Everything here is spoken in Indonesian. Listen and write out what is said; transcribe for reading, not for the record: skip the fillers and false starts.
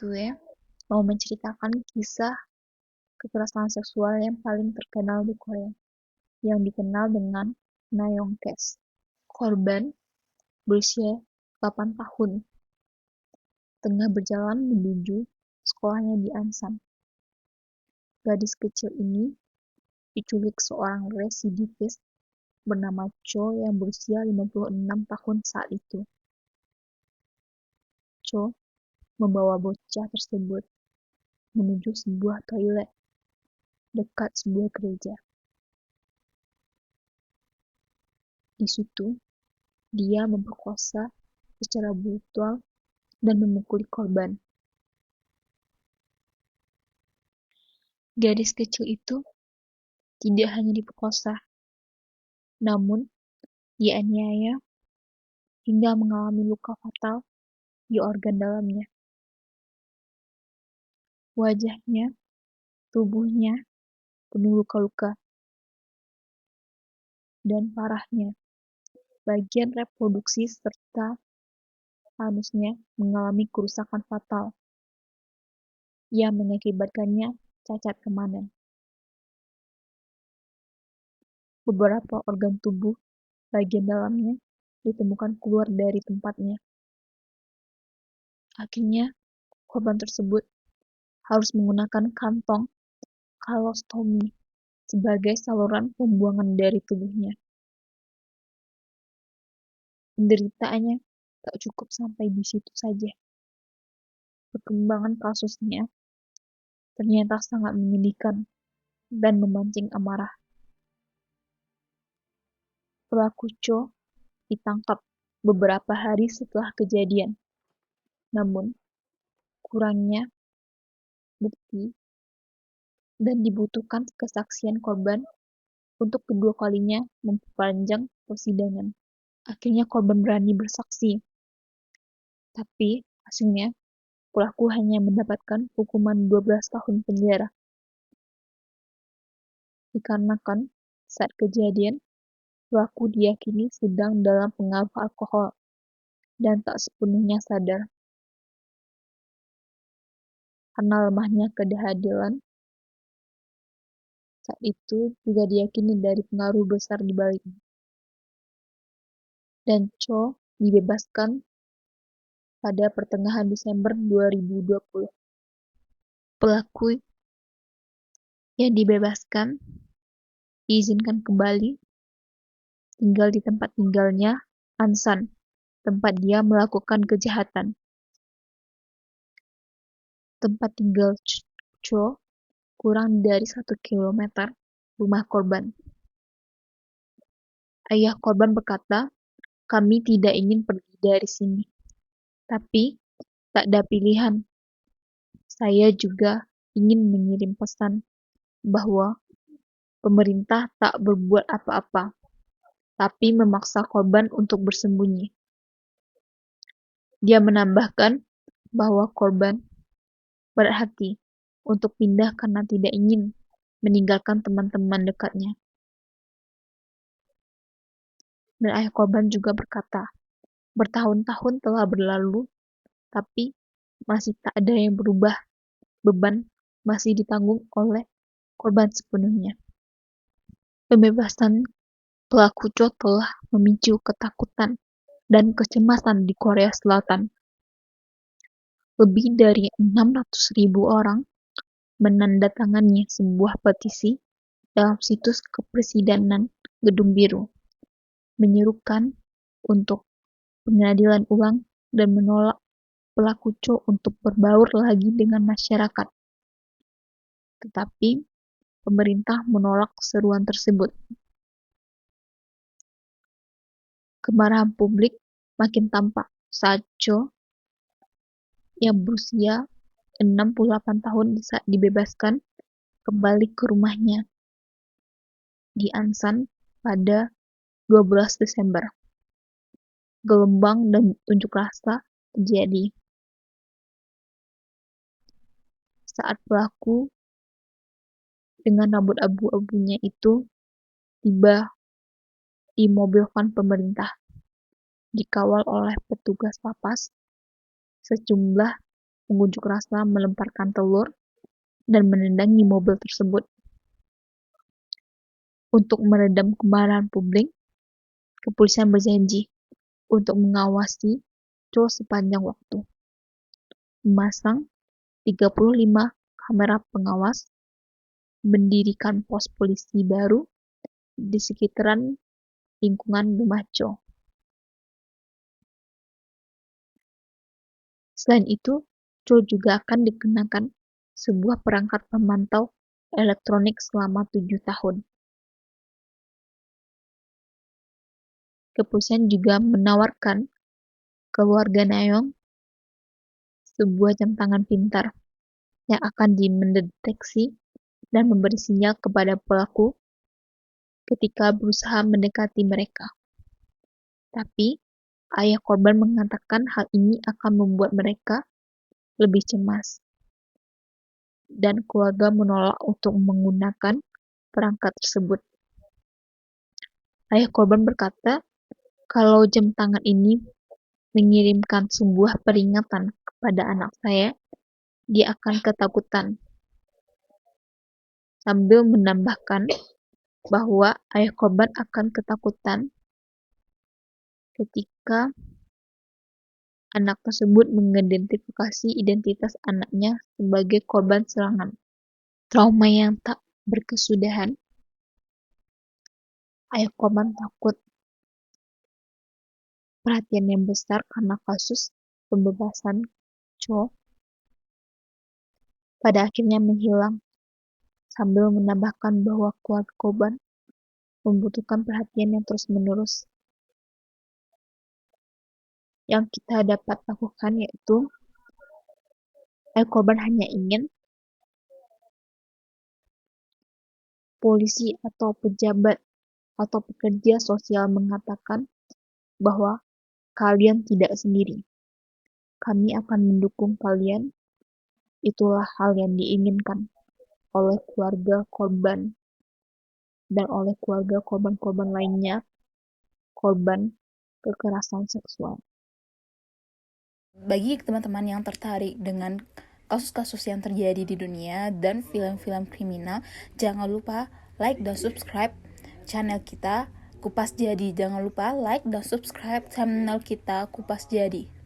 Gue mau menceritakan kisah kekerasan seksual yang paling terkenal di Korea, yang dikenal dengan Nayeongkes. Korban berusia 8 tahun, tengah berjalan menuju sekolahnya di Ansan. Gadis kecil ini diculik seorang residivis bernama Cho yang berusia 56 tahun saat itu. Cho membawa bocah tersebut menuju sebuah toilet dekat sebuah gereja. Di situ, dia memperkosa secara brutal dan memukuli korban. Gadis kecil itu tidak hanya diperkosa, namun dianiaya hingga mengalami luka fatal di organ dalamnya. Wajahnya, tubuhnya penuh luka-luka, dan parahnya, bagian reproduksi serta anusnya mengalami kerusakan fatal yang mengakibatkannya cacat permanen. Beberapa organ tubuh bagian dalamnya ditemukan keluar dari tempatnya. Akhirnya, korban tersebut harus menggunakan kantong kolostomi sebagai saluran pembuangan dari tubuhnya. Penderitaannya tak cukup sampai di situ saja. Perkembangan kasusnya ternyata sangat menyedihkan dan memancing amarah. Pelaku Cho ditangkap beberapa hari setelah kejadian. Namun, kurangnya bukti dan dibutuhkan kesaksian korban untuk kedua kalinya memperpanjang persidangan. Akhirnya korban berani bersaksi. Tapi hasilnya pelaku hanya mendapatkan hukuman 12 tahun penjara. Dikarenakan saat kejadian, pelaku diyakini sedang dalam pengaruh alkohol dan tak sepenuhnya sadar. Karena lemahnya keadilan, saat itu juga diyakini dari pengaruh besar di baliknya. Dan Cho dibebaskan pada pertengahan Desember 2020. Pelaku yang dibebaskan diizinkan kembali tinggal di tempat tinggalnya Ansan, tempat dia melakukan kejahatan. Tempat tinggal Cho kurang dari 1 kilometer rumah korban. Ayah korban berkata, "Kami tidak ingin pergi dari sini. Tapi tak ada pilihan. Saya juga ingin mengirim pesan bahwa pemerintah tak berbuat apa-apa, tapi memaksa korban untuk bersembunyi." Dia menambahkan bahwa korban berat hati untuk pindah karena tidak ingin meninggalkan teman-teman dekatnya. Dan ayah korban juga berkata, bertahun-tahun telah berlalu, tapi masih tak ada yang berubah. Beban masih ditanggung oleh korban sepenuhnya. Pembebasan pelaku Cho telah memicu ketakutan dan kecemasan di Korea Selatan. Lebih dari 600.000 orang menandatangani sebuah petisi dalam situs kepresidenan Gedung Biru, menyerukan untuk pengadilan ulang dan menolak pelaku Cho untuk berbaur lagi dengan masyarakat. Tetapi pemerintah menolak seruan tersebut. Kemarahan publik makin tampak saat Cho yang berusia 68 tahun saat dibebaskan kembali ke rumahnya di Ansan pada 12 Desember. Gelombang dan unjuk rasa terjadi saat pelaku dengan rambut abu-abunya itu tiba di mobil van pemerintah, dikawal oleh petugas lapas. Sejumlah pengunjuk rasa melemparkan telur dan menendangi mobil tersebut. Untuk meredam kemarahan publik, kepolisian berjanji untuk mengawasi Cho sepanjang waktu, memasang 35 kamera pengawas, mendirikan pos polisi baru di sekitaran lingkungan rumah Cho. Selain itu, Cho juga akan dikenakan sebuah perangkat pemantau elektronik selama 7 tahun. Kepolisian juga menawarkan keluarga Nayeon sebuah jam tangan pintar yang akan mendeteksi dan memberi sinyal kepada pelaku ketika berusaha mendekati mereka. Tapi, ayah korban mengatakan hal ini akan membuat mereka lebih cemas, dan keluarga menolak untuk menggunakan perangkat tersebut. Ayah korban berkata, kalau jam tangan ini mengirimkan sebuah peringatan kepada anak saya, dia akan ketakutan. Sambil menambahkan bahwa ayah korban akan ketakutan ketika anak tersebut mengidentifikasi identitas anaknya sebagai korban serangan. Trauma yang tak berkesudahan. Ayah korban takut perhatian yang besar karena kasus pembebasan Cho pada akhirnya menghilang, sambil menambahkan bahwa keluarga korban membutuhkan perhatian yang terus-menerus. Yang kita dapat lakukan yaitu ayah korban hanya ingin polisi atau pejabat atau pekerja sosial mengatakan bahwa kalian tidak sendiri. Kami akan mendukung kalian. Itulah hal yang diinginkan oleh keluarga korban dan oleh keluarga korban-korban lainnya, korban kekerasan seksual. Bagi teman-teman yang tertarik dengan kasus-kasus yang terjadi di dunia dan film-film kriminal, jangan lupa like dan subscribe channel kita Kupas Jadi. Jangan lupa like dan subscribe channel kita Kupas Jadi.